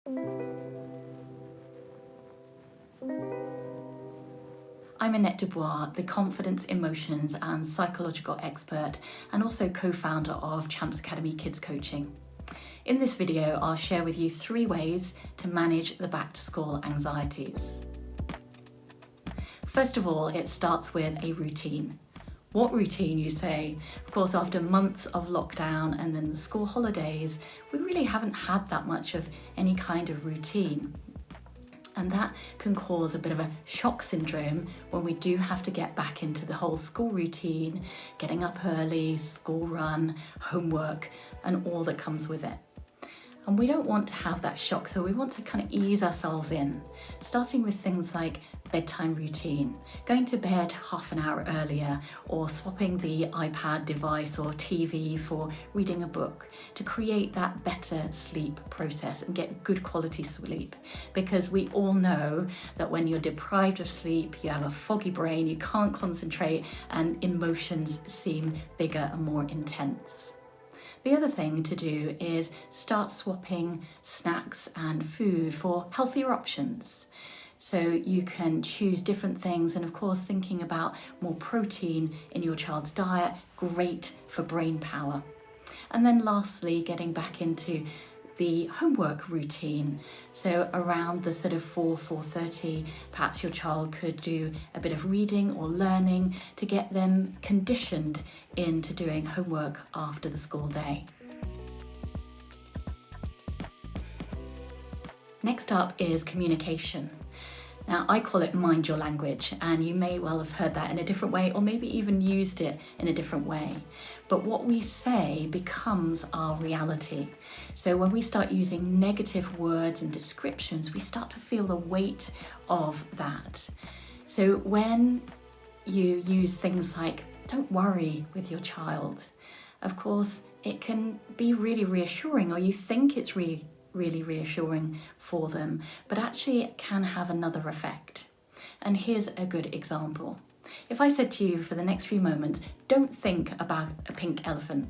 I'm Annette Du Bois, the confidence, emotions and psychological expert and also co-founder of Champs Academy Kids Coaching. In this video, I'll share with you 3 ways to manage the back to school anxieties. First of all, it starts with a routine. What routine, you say? Of course, after months of lockdown and then the school holidays, we really haven't had that much of any kind of routine. And that can cause a bit of a shock syndrome when we do have to get back into the whole school routine, getting up early, school run, homework, and all that comes with it. And we don't want to have that shock, so we want to kind of ease ourselves in, starting with things like bedtime routine, going to bed half an hour earlier, or swapping the iPad device or TV for reading a book to create that better sleep process and get good quality sleep. Because we all know that when you're deprived of sleep, you have a foggy brain, you can't concentrate, and emotions seem bigger and more intense. The other thing to do is start swapping snacks and food for healthier options. So you can choose different things, and of course thinking about more protein in your child's diet, great for brain power. And then lastly, getting back into the homework routine. So around the sort of 4:30, perhaps your child could do a bit of reading or learning to get them conditioned into doing homework after the school day. Next up is communication. Now, I call it mind your language, and you may well have heard that in a different way or maybe even used it in a different way. But what we say becomes our reality. So when we start using negative words and descriptions, we start to feel the weight of that. So when you use things like, don't worry with your child, of course, it can be really reassuring, or you think it's really reassuring for them, but actually it can have another effect. And here's a good example. If I said to you for the next few moments, don't think about a pink elephant.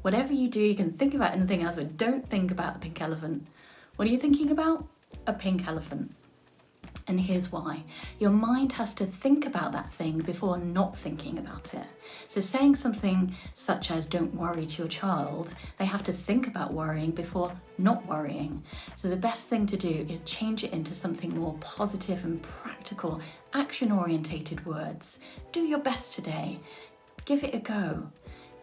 Whatever you do, you can think about anything else, but don't think about the pink elephant. What are you thinking about? A pink elephant. And here's why. Your mind has to think about that thing before not thinking about it. So saying something such as don't worry to your child, they have to think about worrying before not worrying. So the best thing to do is change it into something more positive and practical, action-orientated words. Do your best today. Give it a go.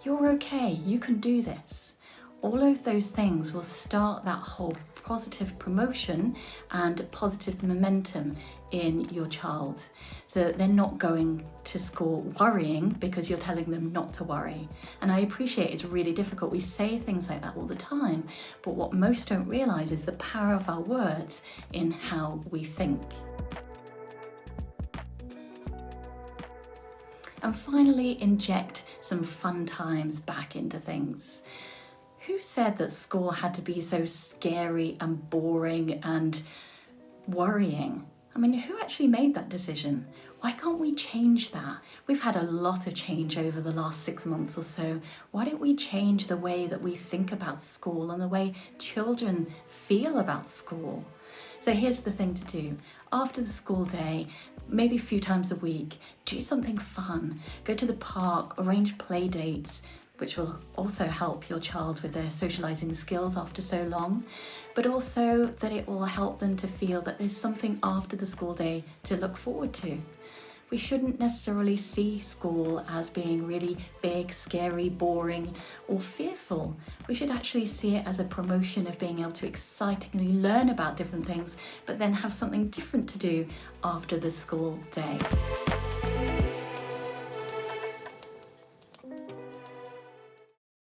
You're okay. You can do this. All of those things will start that whole positive promotion and positive momentum in your child, so that they're not going to school worrying because you're telling them not to worry. And I appreciate it's really difficult. We say things like that all the time, but what most don't realize is the power of our words in how we think. And finally, inject some fun times back into things. Who said that school had to be so scary and boring and worrying? I mean, who actually made that decision? Why can't we change that? We've had a lot of change over the last 6 months or so. Why don't we change the way that we think about school and the way children feel about school? So here's the thing to do. After the school day, maybe a few times a week, do something fun. Go to the park, arrange play dates, which will also help your child with their socialising skills after so long, but also that it will help them to feel that there's something after the school day to look forward to. We shouldn't necessarily see school as being really big, scary, boring, or fearful. We should actually see it as a promotion of being able to excitingly learn about different things, but then have something different to do after the school day.